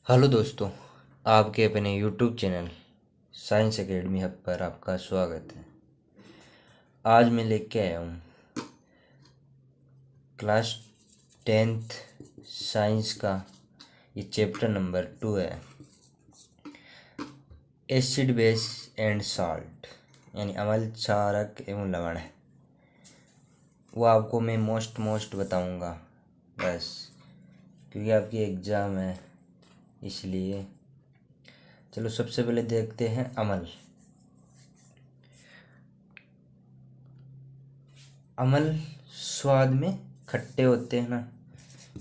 Hello दोस्तों, आपके अपने YouTube channel science academy hub पर आपका स्वागत है। आज मैं लेके आया हूँ क्लास 10th साइंस का ये चैप्टर नंबर 2 है, एसिड बेस एंड सॉल्ट, यानी अम्ल, क्षारक एवं लवण है। वो आपको मैं मोस्ट बताऊँगा बस, क्योंकि आपकी एग्ज़ाम है इसलिए। चलो सबसे पहले देखते हैं अम्ल। अम्ल स्वाद में खट्टे होते हैं ना।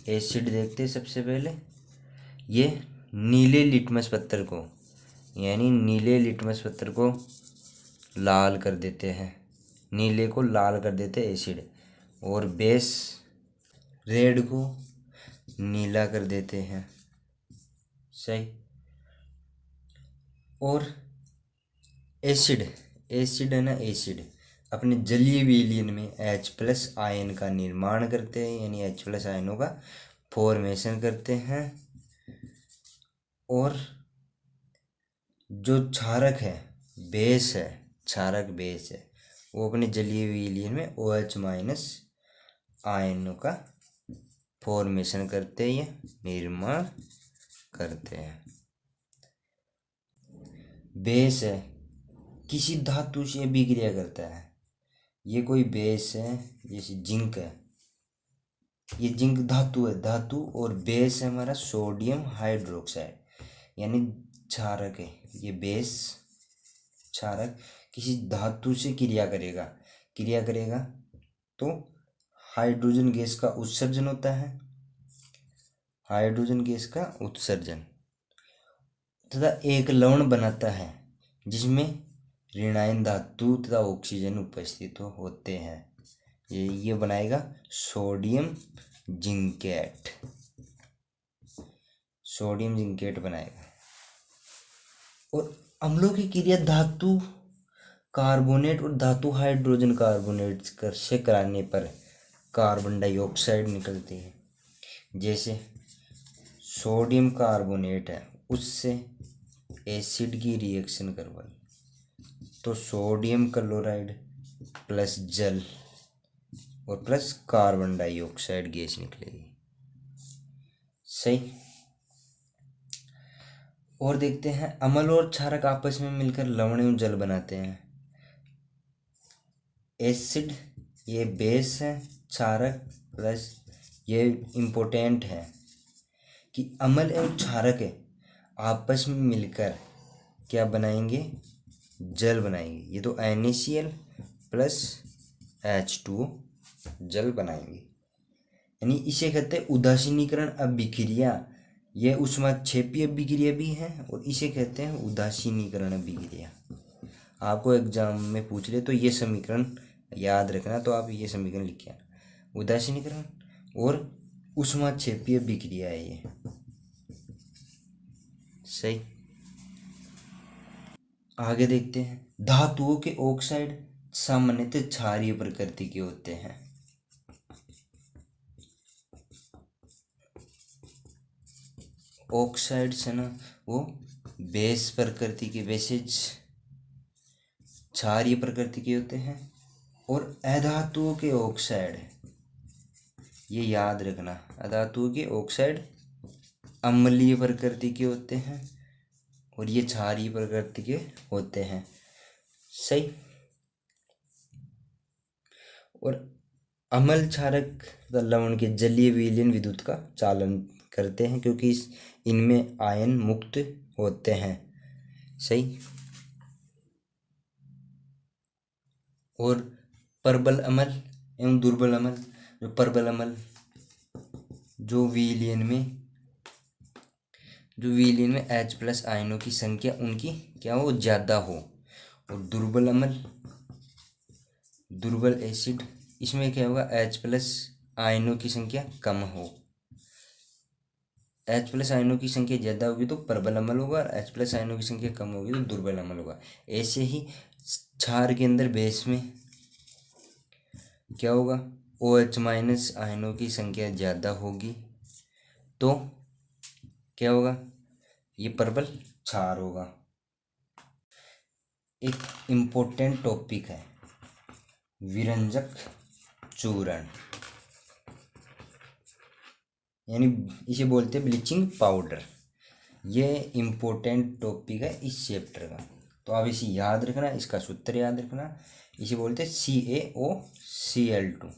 एसिड देखते हैं सबसे पहले। ये नीले लिटमस पत्थर को, यानी नीले लिटमस पत्थर को लाल कर देते हैं, नीले को लाल कर देते हैं एसिड। और बेस रेड को नीला कर देते हैं, सही। और एसिड एसिड है ना, एसिड अपने जलीय विलयन में H+ आयन का निर्माण करते हैं, यानी H+ आयनों का फॉर्मेशन करते हैं। और जो क्षारक है, बेस है, क्षारक बेस है, वो अपने जलीय विलयन में OH- आयनों का फॉर्मेशन करते हैं, निर्माण करते हैं। बेस है, किसी धातु से अभिक्रिया करता है। ये कोई बेस है, जैसे जिंक है, ये जिंक धातु है, धातु। और बेस है हमारा सोडियम हाइड्रोक्साइड, यानी क्षारक है। ये बेस क्षारक किसी धातु से क्रिया करेगा तो हाइड्रोजन गैस का उत्सर्जन होता है, हाइड्रोजन गैस का उत्सर्जन, तथा एक लवण बनाता है जिसमें ऋणायन धातु तथा ऑक्सीजन उपस्थित होते हैं। ये बनाएगा सोडियम जिंकेट, सोडियम जिंकेट बनाएगा। और अम्लों की क्रिया धातु कार्बोनेट और धातु हाइड्रोजन कार्बोनेट से कराने पर कार्बन डाइऑक्साइड निकलती है। जैसे सोडियम कार्बोनेट है, उससे एसिड की रिएक्शन करवाई तो सोडियम क्लोराइड प्लस जल और प्लस कार्बन डाइऑक्साइड गैस निकलेगी, सही। और देखते हैं अम्ल और क्षारक आपस में मिलकर लवण एवं जल बनाते हैं। एसिड ये बेस है, क्षारक प्लस ये इम्पोर्टेंट है कि अम्ल एवं क्षारक है आपस में मिलकर क्या बनाएंगे, जल बनाएंगे। ये तो NaCl प्लस H2O जल बनाएंगे, यानी इसे कहते हैं उदासीनीकरण अभिक्रिया। यह ऊष्माक्षेपीय अभिक्रिया भी है और इसे कहते हैं उदासीनीकरण अभिक्रिया। आपको एग्जाम में पूछ ले तो ये समीकरण याद रखना, तो आप ये समीकरण लिख के आना। उदासीनीकरण और ऊष्माक्षेपीय अभिक्रिया है ये, सही। आगे देखते हैं धातुओं के ऑक्साइड सामान्यतः क्षारीय प्रकृति के होते हैं। ऑक्साइड्स है ना, वो बेस प्रकृति के, बेसिज क्षारीय प्रकृति के होते हैं। और अधातुओं के ऑक्साइड, ये याद रखना, अधातुओं के ऑक्साइड अम्लीय प्रकृति के होते हैं और ये क्षारीय प्रकृति के होते हैं, सही। और अम्ल क्षारक लवण के जलीय विलयन विद्युत का चालन करते हैं, क्योंकि इनमें आयन मुक्त होते हैं, सही। और प्रबल अम्ल एवं दुर्बल अम्ल, जो प्रबल अम्ल जो विलयन में H+ आयनों की संख्या उनकी क्या हो, ज़्यादा हो। और दुर्बल अम्ल, दुर्बल एसिड, इसमें क्या होगा, H+ आयनों की संख्या कम हो। H+ आयनों की संख्या ज़्यादा होगी तो प्रबल अम्ल होगा, और H+ आयनों की संख्या कम होगी तो दुर्बल अम्ल होगा। ऐसे ही क्षार के अंदर बेस में क्या होगा, OH- आयनों की संख्या ज़्यादा होगी तो क्या होगा, ये पर्पल क्षार होगा। एक इम्पोर्टेंट टॉपिक है विरंजक चूर्ण, यानी इसे बोलते हैं ब्लीचिंग पाउडर। ये इम्पोर्टेंट टॉपिक है इस चैप्टर का, तो आप इसे याद रखना, इसका सूत्र याद रखना। इसे बोलते हैं CaOCl2,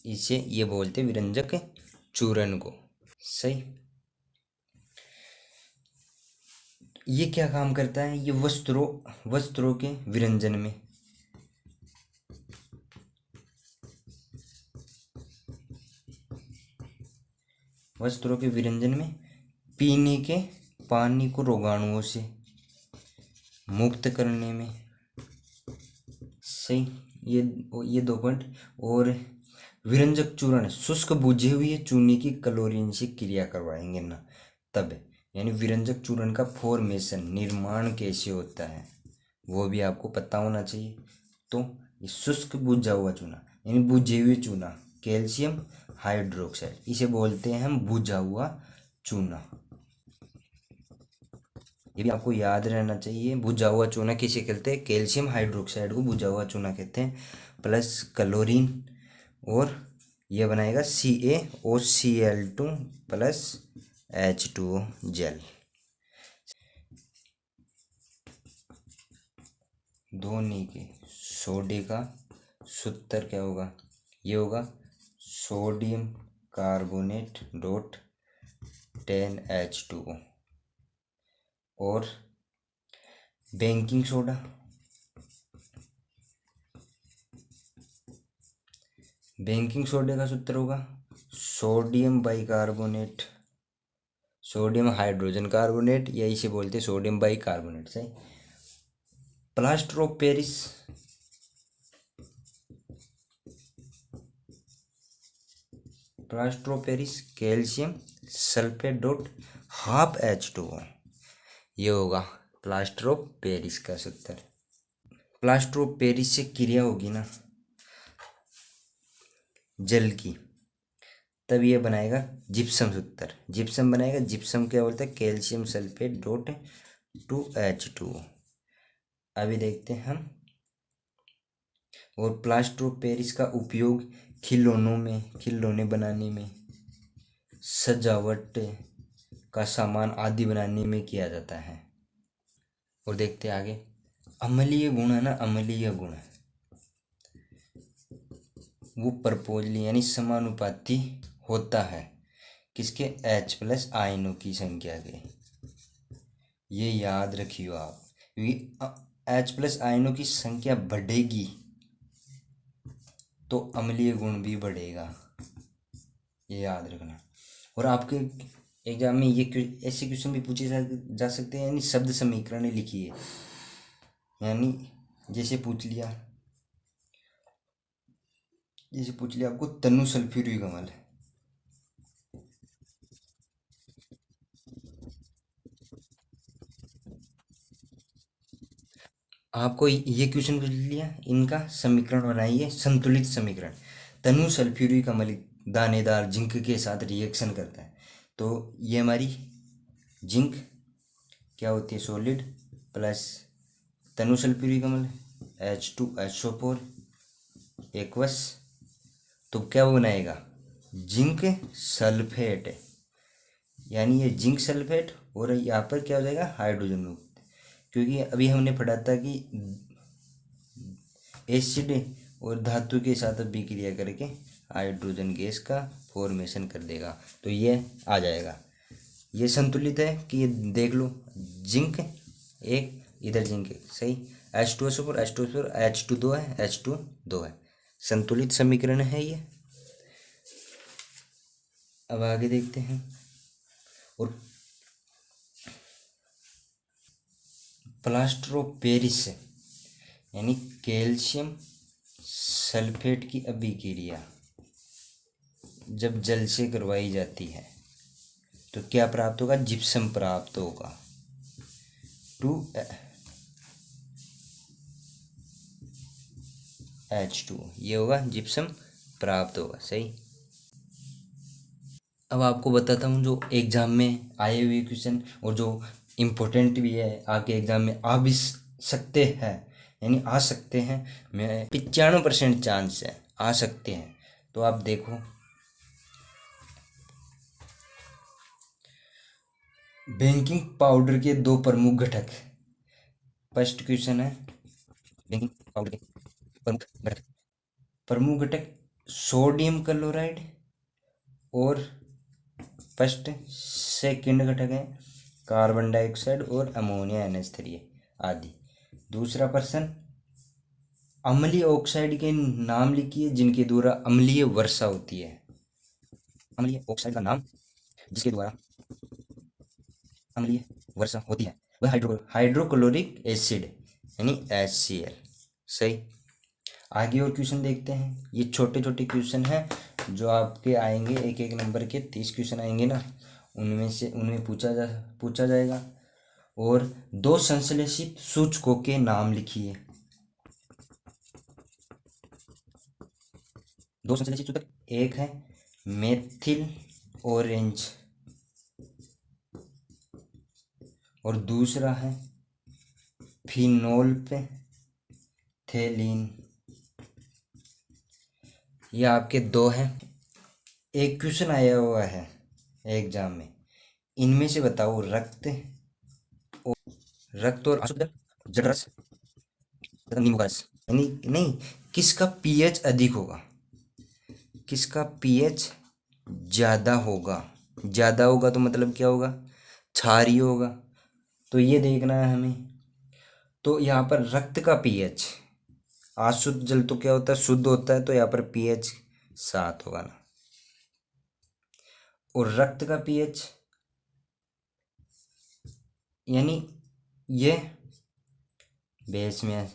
इसे ये बोलते हैं विरंजक चूर्ण को। सही। ये क्या काम करता है? ये वस्त्रों के विरंजन में, वस्त्रों के विरंजन में, पीने के पानी को रोगाणुओं से मुक्त करने में। सही। ये 2 पॉइंट। और विरंजक चूर्ण शुष्क बुझे हुए चूने की क्लोरीन से क्रिया करवाएंगे ना तब, यानी विरंजक चूर्ण का फॉर्मेशन, निर्माण कैसे होता है वो भी आपको पता होना चाहिए। तो ये शुष्क बुझा हुआ चूना यानी बुझे हुए चूना, कैल्शियम हाइड्रोक्साइड, इसे बोलते हैं हम बुझा हुआ चूना। ये भी आपको याद रहना चाहिए। बुझा हुआ चूना किसे कहते हैं? कैल्शियम हाइड्रोक्साइड को बुझा हुआ चूना कहते हैं, प्लस क्लोरीन, और ये बनाएगा CaOCl2 plus H2O jail. Dhoni के सोडे का सूत्र क्या होगा? ये होगा सोडियम कार्बोनेट डॉट 10H2O। और बेकिंग सोडा, बेकिंग सोडे का सूत्र होगा sodium bicarbonate, sodium hydrogen carbonate, या इसे बोलते हैं सोडियम बाइकार्बोनेट। सही। Plaster of Paris, plaster of Paris calcium sulphate dot half H2O, ये होगा प्लास्टर ऑफ पेरिस का सूत्र। प्लास्टर ऑफ पेरिस से क्रिया होगी ना जल की, तब ये बनाएगा जिप्सम सूत्र। जिप्सम बनाएगा, जिप्सम क्या बोलते हैं? Calcium sulphate dot 2H2O। अभी देखते हैं हम। और प्लास्टर ऑफ पेरिस का उपयोग खिलौने बनाने में, सजावट का सामान आदि बनाने में किया जाता है। और देखते हैं आगे। अम्लीय गुण है ना, अम्लीय गुण वो प्रपोजली यानी समानुपाती होता है किसके? H+ आयनों की संख्या के। ये याद रखियो आप, क्योंकि H+ आयनों की संख्या बढ़ेगी तो अम्लीय गुण भी बढ़ेगा, ये याद रखना। और आपके एग्जाम में ऐसे क्वेश्चन भी पूछे जा सकते हैं, यानी शब्द समीकरण लिखिए। यानी जैसे पूछ लिया आपको तनु सल्फ्यूरिक अम्ल, आपको ये क्वेश्चन पूछ लिया, इनका समीकरण बनाइए, संतुलित समीकरण। तनु सल्फ्यूरिक अम्ल दानेदार जिंक के साथ रिएक्शन करता है, तो ये हमारी जिंक क्या होती है? सॉलिड, प्लस तनु सल्फ्यूरिक अम्ल H2SO4 एक्वस, तो क्या वो बनाएगा? जिंक सल्फेट, यानी ये जिंक सल्फेट, और यहाँ पर क्या हो जाएगा? हाइड्रोजन मुक्त। क्योंकि अभी हमने पढ़ा था कि एसिड और धातु के साथ अभिक्रिया करके हाइड्रोजन गैस का फॉर्मेशन कर देगा, तो ये आ जाएगा। ये संतुलित है कि ये देख लो, जिंक एक, इधर जिंक एक। सही। H2SO4 H2 है, H2 है, संतुलित समीकरण है ये। अब आगे देखते हैं। और प्लास्टर ऑफ पेरिस यानी कैल्शियम सल्फेट की अभिक्रिया जब जल से करवाई जाती है तो क्या प्राप्त होगा? जिप्सम प्राप्त होगा। 2H2, ये होगा जिप्सम प्राप्त होगा। सही। अब आपको बताता हूँ जो एग्ज़ाम में आए हुए क्वेश्चन और जो इम्पोर्टेंट भी है, आपके एग्ज़ाम में आ भी सकते हैं, यानी आ सकते हैं, मैं 95% चांस है आ सकते हैं। तो आप देखो, बेकिंग पाउडर के दो प्रमुख घटक। फर्स्ट क्वेश्चन है बेकिंग पाउडर के प्रमुख घटक सोडियम क्लोराइड और फर्स्ट सेकंड घटक है कार्बन डाइऑक्साइड और अमोनिया NH3 आदि। दूसरा प्रश्न, अम्लीय ऑक्साइड के नाम लिखिए जिनके द्वारा अम्लीय वर्षा होती है। अम्लीय ऑक्साइड का नाम जिसके द्वारा अम्लीय वर्षा होती है वह हाइड्रोक्लोरिक एसिड यानी HCl। सही। आगे और क्वेश्चन देखते हैं। ये छोटे छोटे क्वेश्चन हैं जो आपके आएंगे, एक एक नंबर के 30 क्वेश्चन आएंगे ना, उनमें पूछा जाएगा। और दो संश्लेषित सूचकों के नाम लिखिए। दो संश्लेषित सूचक, एक है मेथिल ऑरेंज और दूसरा है फिनोल्फथेलीन। ये आपके दो हैं। एक क्वेश्चन आया हुआ है एग्जाम में, इनमें से बताओ रक्त और अशुद्ध जठरस तथा नींबू का रस, यानी नहीं, किसका पीएच अधिक होगा, किसका पीएच ज़्यादा होगा। ज़्यादा होगा तो मतलब क्या होगा, क्षारीय होगा। तो ये देखना है हमें। तो यहाँ पर रक्त का पीएच, अशुद्ध जल तो क्या होता है, शुद्ध होता है, तो यहाँ पर पीएच 7 होगा ना। और रक्त का पीएच यानी ये बेस में है।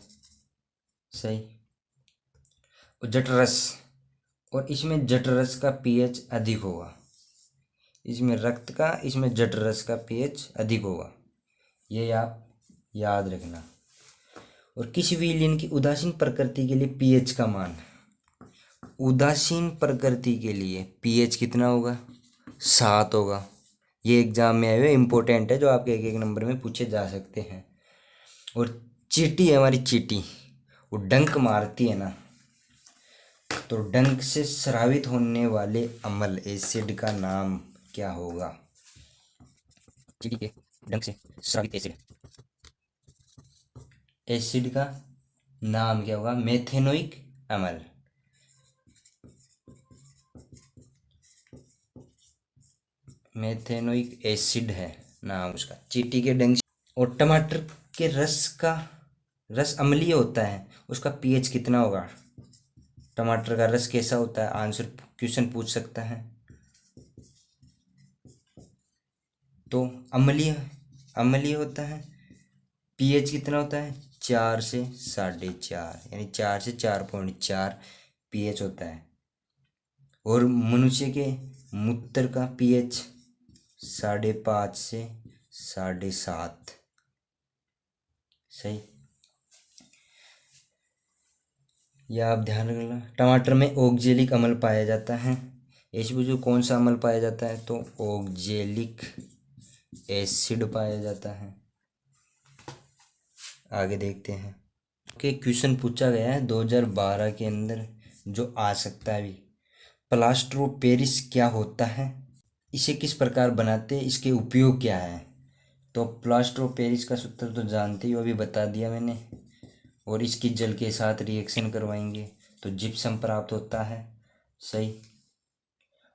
सही। और जठरस, और इसमें जठरस का पीएच अधिक होगा। इसमें रक्त का, इसमें जठरस का पीएच अधिक होगा, ये आप याद रखना। और किसी विलयन की उदासीन प्रकृति के लिए पीएच का मान, उदासीन प्रकृति के लिए पीएच कितना होगा, 7 होगा। ये एग्जाम में आए हुए इंपॉर्टेंट है, जो आपके एक एक नंबर में पूछे जा सकते हैं। और चींटी है हमारी, चींटी वो डंक मारती है ना, तो डंक से स्रावित होने वाले अम्ल एसिड का नाम क्या होगा। चींटी के डंक से स्रावित एसिड का नाम क्या होगा, मेथेनोइक अम्ल। मेथेनोइक एसिड है नाम उसका, चींटी के डंक। और टमाटर के रस अम्लीय होता है, उसका पीएच कितना होगा। टमाटर का रस कैसा होता है, आंसर क्वेश्चन पूछ सकता है। तो अम्लीय होता है, पीएच कितना होता है, 4 से 4.5, यानी 4 से 4.4 पीएच होता है। और मनुष्य के मूत्र का पीएच 5.5 से 7.5। सही। यह आप ध्यान रखना। टमाटर में ऑक्जेलिक अम्ल पाया जाता है। जो कौन सा अम्ल पाया जाता है, तो ऑक्जेलिक एसिड पाया जाता है। आगे देखते हैं कि क्वेश्चन पूछा गया है 2012 के अंदर, जो आ सकता है भी। प्लास्टर ऑफ पेरिस क्या होता है, इसे किस प्रकार बनाते हैं, इसके उपयोग क्या है। तो प्लास्टर ऑफ पेरिस का सूत्र तो जानते ही हो, अभी बता दिया मैंने। और इसकी जल के साथ रिएक्शन करवाएंगे तो जिप्सम प्राप्त होता है। सही।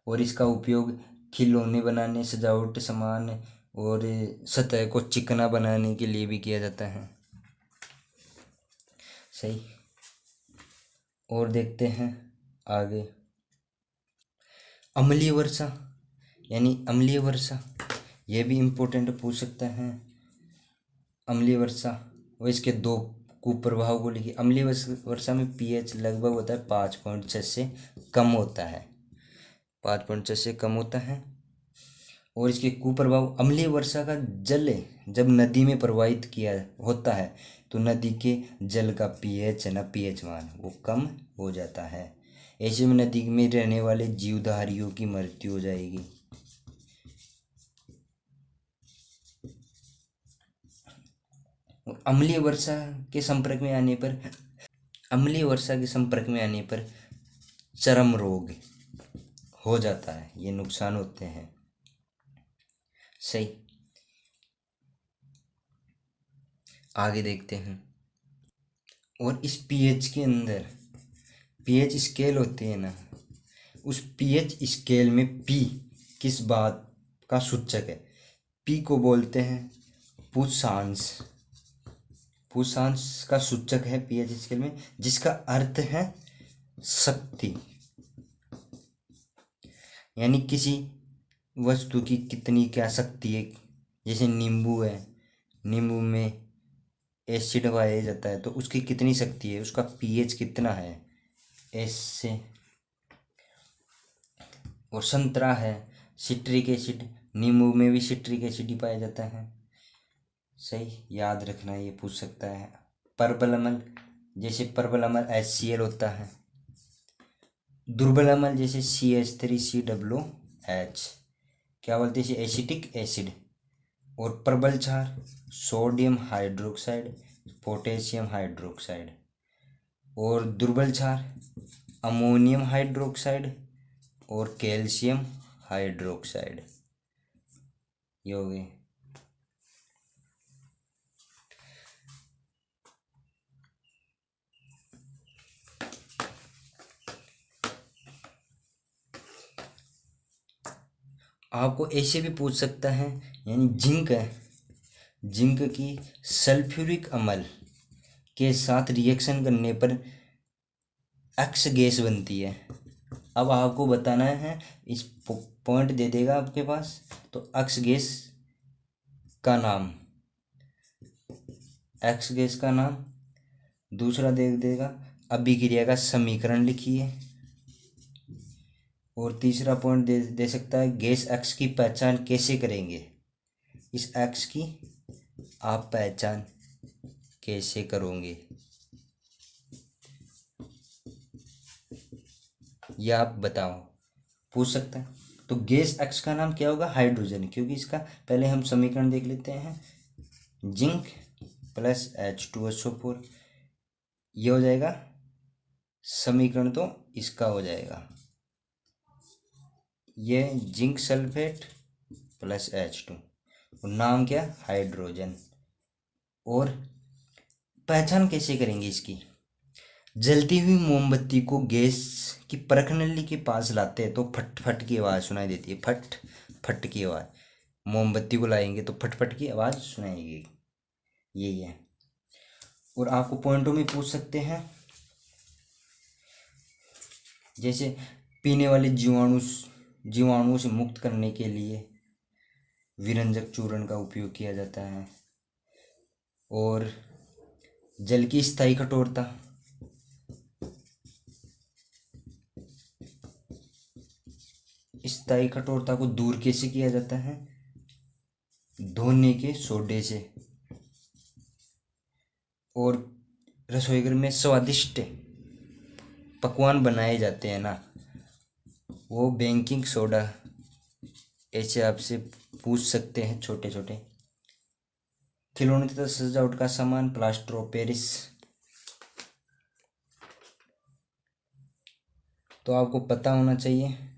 और इसका उपयोग खिलौने बनाने, सजावट सामान और सतह को चिकना बनाने के लिए भी किया जाता है। सही। और देखते हैं आगे, अम्लीय वर्षा, यानी अम्लीय वर्षा ये भी इम्पोर्टेंट पूछ सकता है। अम्लीय वर्षा और इसके दो कुप्रभाव को लिखिए। अम्लीय वर्षा में पीएच लगभग होता है 5.6 से कम होता है, 5.6 से कम होता है। और इसके कुप्रभाव, अम्लीय वर्षा का जल जब नदी में प्रवाहित किया होता है तो नदी के जल का पीएच है ना, पीएच मान वो कम हो जाता है। ऐसे में नदी में रहने वाले जीवधारियों की मृत्यु हो जाएगी। अम्लीय वर्षा के संपर्क में आने पर चर्म रोग हो जाता है, ये नुकसान होते हैं। सही, आगे देखते हैं। और इस पीएच के अंदर पीएच स्केल होती है ना, उस पीएच स्केल में पी किस बात का सूचक है? पी को बोलते हैं पूषांश। पूषांश का सूचक है पीएच स्केल में, जिसका अर्थ है शक्ति, यानी किसी वस्तु की कितनी क्या शक्ति है। जैसे नींबू है, नींबू में एसिड पाया जाता है तो उसकी कितनी शक्ति है, उसका पीएच कितना है, ऐसे। और संतरा है, सिट्रिक एसिड, नींबू में भी सिट्रिक एसिड ही पाया जाता है। सही, याद रखना, ये पूछ सकता है। प्रबल अम्ल, जैसे प्रबल अम्ल HCl होता है। दुर्बल अम्ल जैसे CH3COOH, क्या बोलते हैं, एसिटिक एसिड। और प्रबल क्षार सोडियम हाइड्रोक्साइड, पोटेशियम हाइड्रोक्साइड। और दुर्बल क्षार अमोनियम हाइड्रोक्साइड और कैल्शियम हाइड्रोक्साइड, ये हो गए। आपको ऐसे भी पूछ सकता है, यानी जिंक है, जिंक की सल्फ्यूरिक अम्ल के साथ रिएक्शन करने पर एक्स गैस बनती है। अब आपको बताना है, इस पॉइंट दे देगा आपके पास, तो एक्स गैस का नाम, एक्स गैस का नाम। दूसरा दे देगा अभिक्रिया का समीकरण लिखिए। और तीसरा पॉइंट दे सकता है गैस एक्स की पहचान कैसे करेंगे। इस एक्स की आप पहचान कैसे करोगे, यह आप बताओ, पूछ सकता है। तो गैस एक्स का नाम क्या होगा, हाइड्रोजन, क्योंकि इसका पहले हम समीकरण देख लेते हैं। जिंक प्लस H2SO4, ये हो जाएगा समीकरण, तो इसका हो जाएगा ये जिंक सल्फेट प्लस H2, और नाम क्या, हाइड्रोजन। और पहचान कैसे करेंगे इसकी, जलती हुई मोमबत्ती को गैस की परख नली के पास लाते हैं तो फट फट की आवाज़ सुनाई देती है, फट फट की आवाज़। मोमबत्ती को लाएंगे तो फट फट की आवाज़ सुनाएगी, यही है। और आपको पॉइंटों में पूछ सकते हैं, जैसे पीने वाले जीवाणुओं से मुक्त करने के लिए विरंजक चूर्ण का उपयोग किया जाता है। और जल की स्थायी कठोरता, स्थायी कठोरता को दूर कैसे किया जाता है, धोने के सोडे से। और रसोई घर में स्वादिष्ट पकवान बनाए जाते हैं ना, वो बेकिंग सोडा, ऐसे आपसे पूछ सकते हैं। छोटे छोटे खिलौने तथा सजावट का सामान, प्लास्टर ऑफ पेरिस। तो आपको पता होना चाहिए।